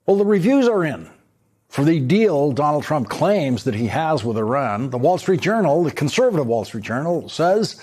Well, the reviews are in for the deal Donald Trump claims that he has with Iran. The Wall Street Journal, the conservative Wall Street Journal, says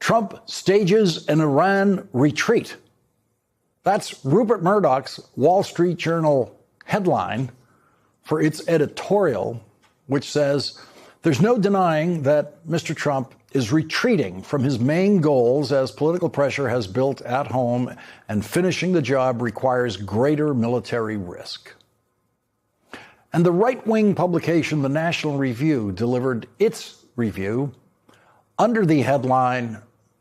Trump stages an Iran retreat. That's Rupert Murdoch's Wall Street Journal headline for its editorial, which says there's no denying that Mr. Trump is retreating from his main goals as political pressure has built at home and finishing the job requires greater military risk. And the right-wing publication, The National Review, delivered its review under the headline,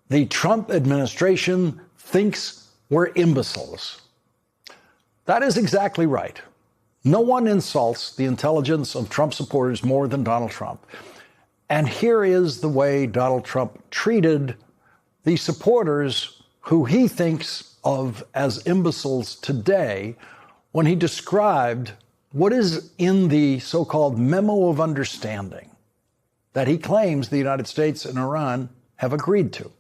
"The Trump administration thinks we're imbeciles." That is exactly right. No one insults the intelligence of Trump supporters more than Donald Trump. And here is the way Donald Trump treated the supporters who he thinks of as imbeciles today when he described what is in the so-called memo of understanding that he claims the United States and Iran have agreed to.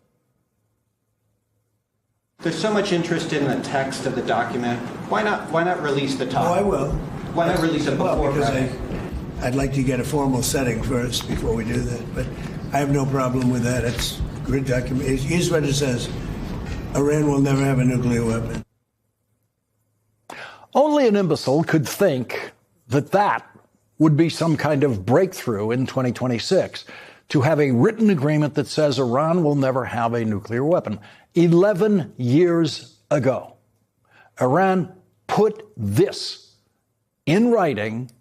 There's so much interest in the text of the document. Why not release the top? Oh, I will. Why not release it before? Well, because I'd like to get a formal setting first before we do that. But I have no problem with that. It's a good document. Here's what it says. Iran will never have a nuclear weapon. Only an imbecile could think that that would be some kind of breakthrough in 2026, to have a written agreement that says Iran will never have a nuclear weapon. 11 years ago, Iran put this in writing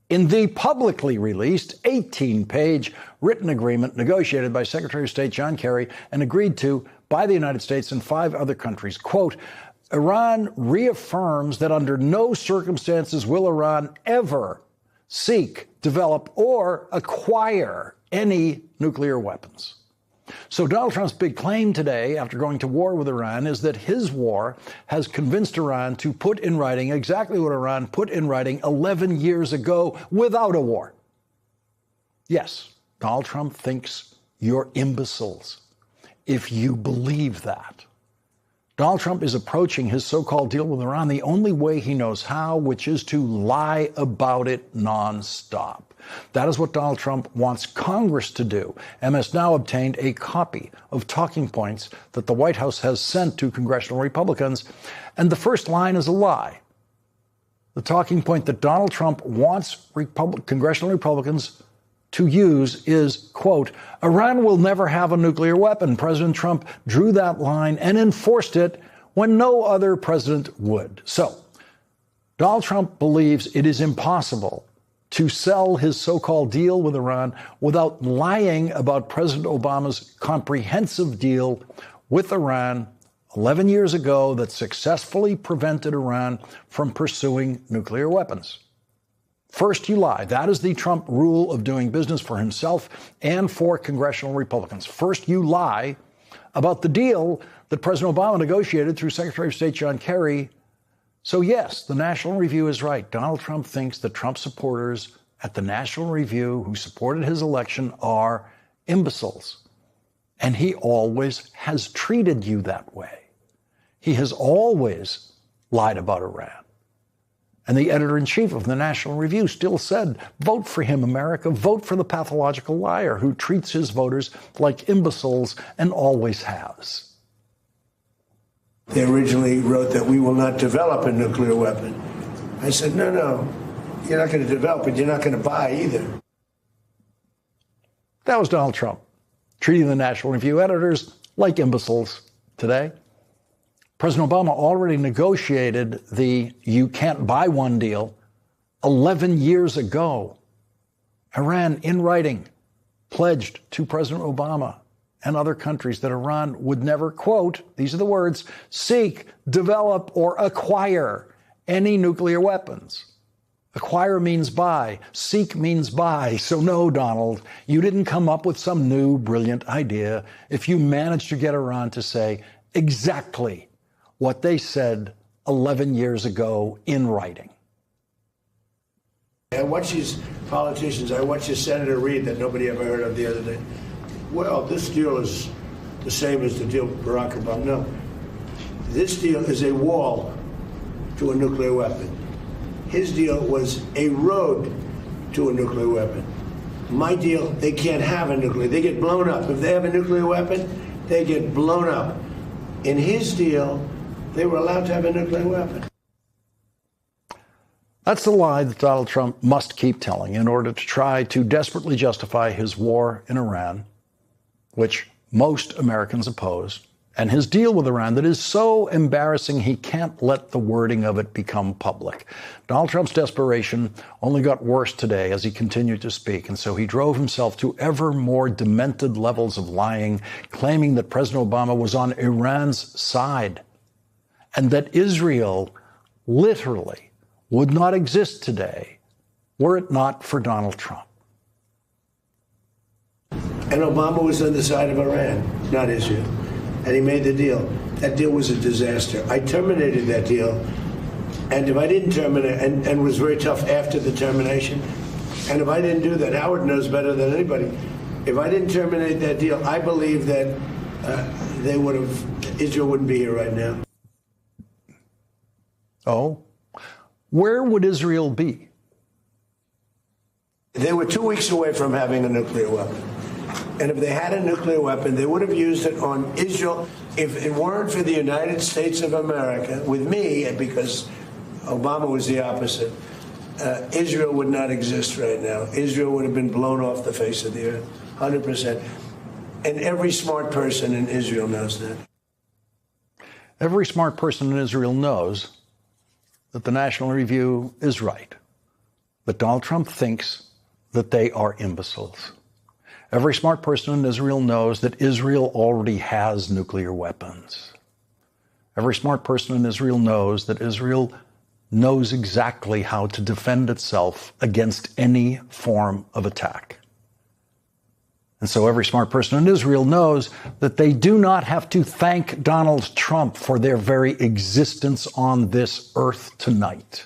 in the publicly released 18-page written agreement negotiated by Secretary of State John Kerry and agreed to by the United States and 5 other countries. Quote, Iran reaffirms that under no circumstances will Iran ever seek, develop, or acquire any nuclear weapons. So Donald Trump's big claim today, after going to war with Iran, is that his war has convinced Iran to put in writing exactly what Iran put in writing 11 years ago without a war. Yes, Donald Trump thinks you're imbeciles if you believe that. Donald Trump is approaching his so-called deal with Iran the only way he knows how, which is to lie about it nonstop. That is what Donald Trump wants Congress to do. MS Now obtained a copy of talking points that the White House has sent to congressional Republicans, and the first line is a lie. The talking point that Donald Trump wants congressional Republicans to use is, quote, Iran will never have a nuclear weapon. President Trump drew that line and enforced it when no other president would. So, Donald Trump believes it is impossible to sell his so-called deal with Iran without lying about President Obama's comprehensive deal with Iran 11 years ago that successfully prevented Iran from pursuing nuclear weapons. First, you lie. That is the Trump rule of doing business for himself and for congressional Republicans. First, you lie about the deal that President Obama negotiated through Secretary of State John Kerry. So yes, the National Review is right. Donald Trump thinks that Trump supporters at the National Review who supported his election are imbeciles. And he always has treated you that way. He has always lied about Iran. And the editor-in-chief of the National Review still said, vote for him, America. Vote for the pathological liar who treats his voters like imbeciles and always has. They originally wrote that we will not develop a nuclear weapon. I said, no, you're not going to develop it. You're not going to buy either. That was Donald Trump, treating the National Review editors like imbeciles today. President Obama already negotiated the you can't buy one deal 11 years ago. Iran, in writing, pledged to President Obama and other countries that Iran would never, quote, these are the words, seek, develop, or acquire any nuclear weapons. Acquire means buy. Seek means buy. So no, Donald, you didn't come up with some new brilliant idea if you managed to get Iran to say exactly what they said 11 years ago in writing. I watch these politicians, I watched this Senator Reid that nobody ever heard of the other day. Well, this deal is the same as the deal Barack Obama. No. This deal is a wall to a nuclear weapon. His deal was a road to a nuclear weapon. My deal, they can't have a nuclear. They get blown up. If they have a nuclear weapon, they get blown up. In his deal, they were allowed to have a nuclear weapon. That's the lie that Donald Trump must keep telling in order to try to desperately justify his war in Iran, which most Americans oppose, and his deal with Iran that is so embarrassing he can't let the wording of it become public. Donald Trump's desperation only got worse today as he continued to speak, and so he drove himself to ever more demented levels of lying, claiming that President Obama was on Iran's side and that Israel literally would not exist today were it not for Donald Trump. And Obama was on the side of Iran, not Israel. And he made the deal. That deal was a disaster. I terminated that deal. And if I didn't terminate, and was very tough after the termination, and if I didn't do that, Howard knows better than anybody, if I didn't terminate that deal, I believe that Israel wouldn't be here right now. Oh? Where would Israel be? They were 2 weeks away from having a nuclear weapon. And if they had a nuclear weapon, they would have used it on Israel. If it weren't for the United States of America, with me, because Obama was the opposite, Israel would not exist right now. Israel would have been blown off the face of the earth, 100%. And every smart person in Israel knows that. Every smart person in Israel knows that the National Review is right, that Donald Trump thinks that they are imbeciles. Every smart person in Israel knows that Israel already has nuclear weapons. Every smart person in Israel knows that Israel knows exactly how to defend itself against any form of attack. And so every smart person in Israel knows that they do not have to thank Donald Trump for their very existence on this earth tonight.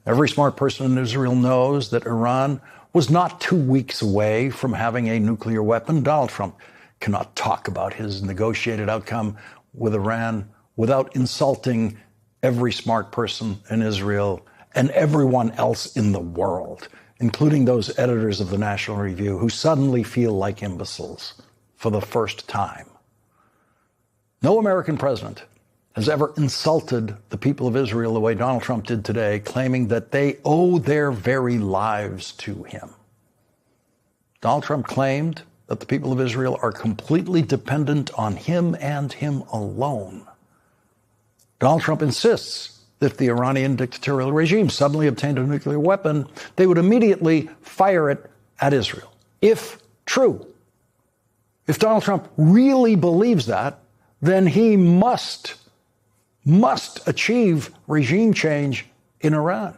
Every smart person in Israel knows that Iran was not 2 weeks away from having a nuclear weapon. Donald Trump cannot talk about his negotiated outcome with Iran without insulting every smart person in Israel and everyone else in the world, including those editors of the National Review who suddenly feel like imbeciles for the first time. No American president has ever insulted the people of Israel the way Donald Trump did today, claiming that they owe their very lives to him. Donald Trump claimed that the people of Israel are completely dependent on him and him alone. Donald Trump insists that if the Iranian dictatorial regime suddenly obtained a nuclear weapon, they would immediately fire it at Israel. If true, if Donald Trump really believes that, then he must achieve regime change in Iran.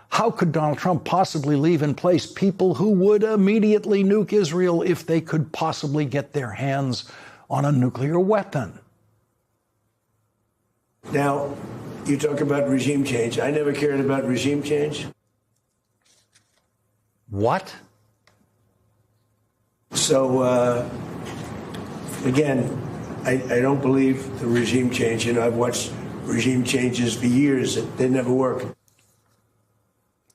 How could Donald Trump possibly leave in place people who would immediately nuke Israel if they could possibly get their hands on a nuclear weapon? Now, you talk about regime change. I never cared about regime change. What? So, again, I don't believe the regime change. You know, I've watched regime changes for years. They never work.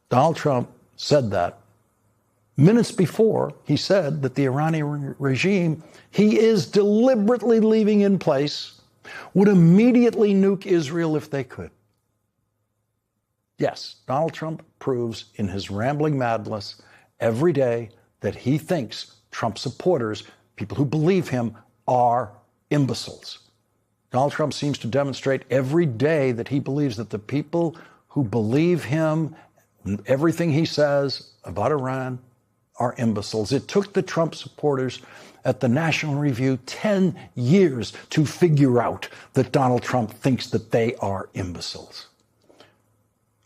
Donald Trump said that minutes before he said that the Iranian regime he is deliberately leaving in place would immediately nuke Israel if they could. Yes, Donald Trump proves in his rambling madness every day that he thinks Trump supporters, people who believe him, are imbeciles. Donald Trump seems to demonstrate every day that he believes that the people who believe him, everything he says about Iran, are imbeciles. It took the Trump supporters at the National Review 10 years to figure out that Donald Trump thinks that they are imbeciles.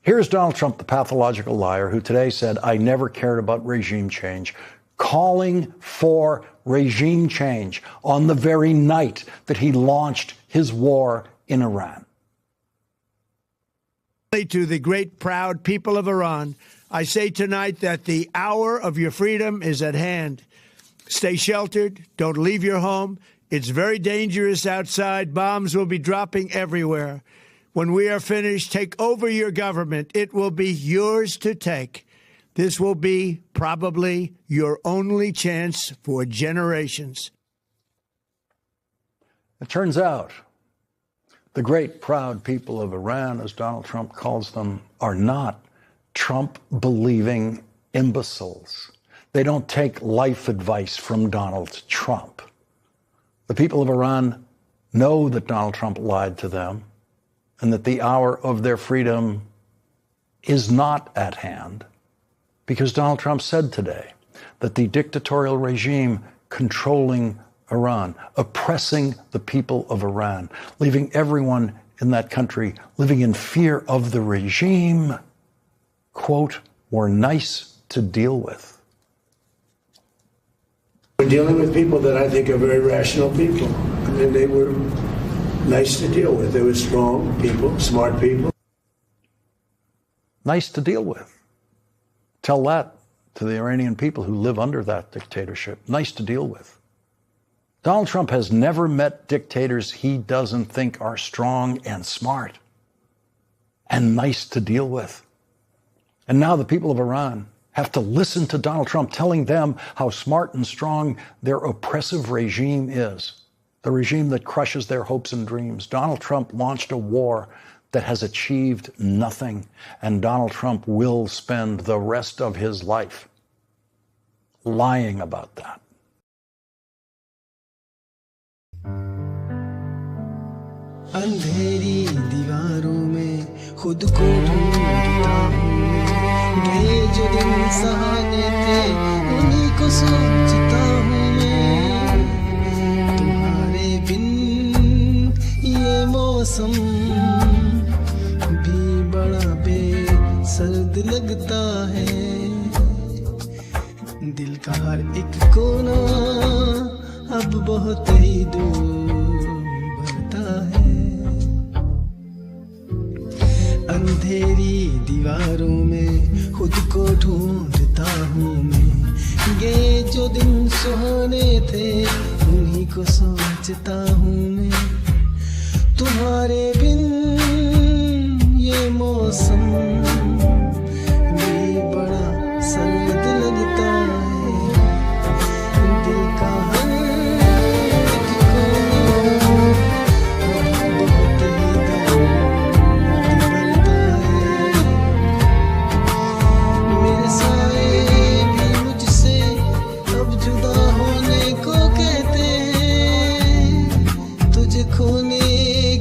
Here's Donald Trump, the pathological liar, who today said, I never cared about regime change, calling for regime change on the very night that he launched his war in Iran. To the great, proud people of Iran, I say tonight that the hour of your freedom is at hand. Stay sheltered. Don't leave your home. It's very dangerous outside. Bombs will be dropping everywhere. When we are finished, take over your government. It will be yours to take. This will be probably your only chance for generations. It turns out the great, proud people of Iran, as Donald Trump calls them, are not Trump-believing imbeciles. They don't take life advice from Donald Trump. The people of Iran know that Donald Trump lied to them and that the hour of their freedom is not at hand, because Donald Trump said today that the dictatorial regime controlling Iran, oppressing the people of Iran, leaving everyone in that country living in fear of the regime, quote, were nice to deal with. We're dealing with people that I think are very rational people. I mean, they were nice to deal with. They were strong people, smart people. Nice to deal with. Tell that to the Iranian people who live under that dictatorship. Nice to deal with. Donald Trump has never met dictators he doesn't think are strong and smart and nice to deal with. And now the people of Iran have to listen to Donald Trump telling them how smart and strong their oppressive regime is, the regime that crushes their hopes and dreams. Donald Trump launched a war that has achieved nothing, and Donald Trump will spend the rest of his life lying about that. अंधेरी दीवारों में खुद को ढूंढता हूँ गए जो दिन सहाने थे उन्हीं को सोचता हूँ मैं तुम्हारे बिन ये मौसम भी बड़ा बेसर्द लगता है दिल का हर एक कोना अब बहुत ही दूर भरता है अंधेरी दीवारों में खुद को ढूंढता हूँ मैं ये जो दिन सुहाने थे उन्हीं को सोचता हूँ मैं तुम्हारे बिन ये मौसम भी बड़ा सर्द लगता है दिल का हर एक कोना बहुत ही दर्द भरता है मेरे साए भी मुझसे अब जुदा होने को कहते हैं तुझे खोने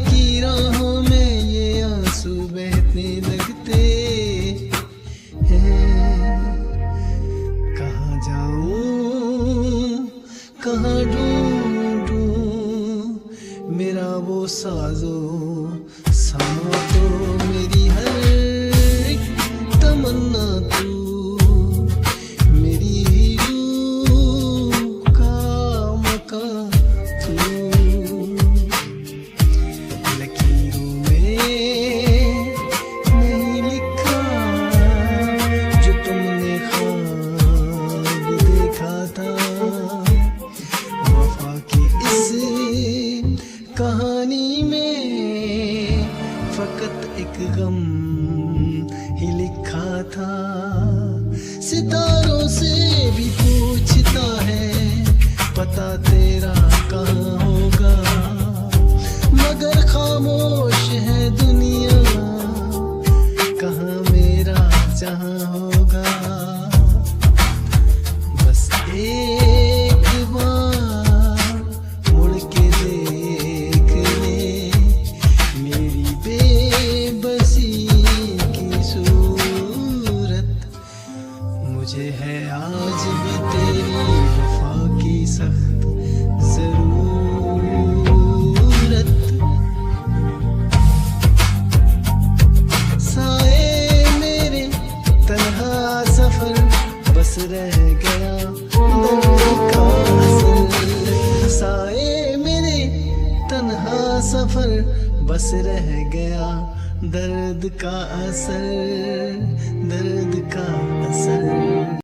की राहों में ये आंसू बहने लगते हैं कहाँ जाऊं कहाँ ढूंढूं मेरा वो साजो सामा तो मेरी हर एक तमन्ना तू मेरी रूह का मका तू लकीरों में नहीं लिखा जो तुमने ख्वाब देखा था वफा की इस कहानी में फकत एक गम ही लिखा था सितारों से भी पूछता है पता तेरा कहाँ होगा मगर खामोश है दुनिया कहाँ मेरा जहाँ होगा बस एक बार मुड़ के देख ले मेरी बेबसी की सूरत मुझे है आज भी तेरी वफा की सख्त जरूरत साए मेरे तन्हा सफर बस रह गया दर्द का असर साए मेरे तन्हा सफर बस रह गया दर्द का असर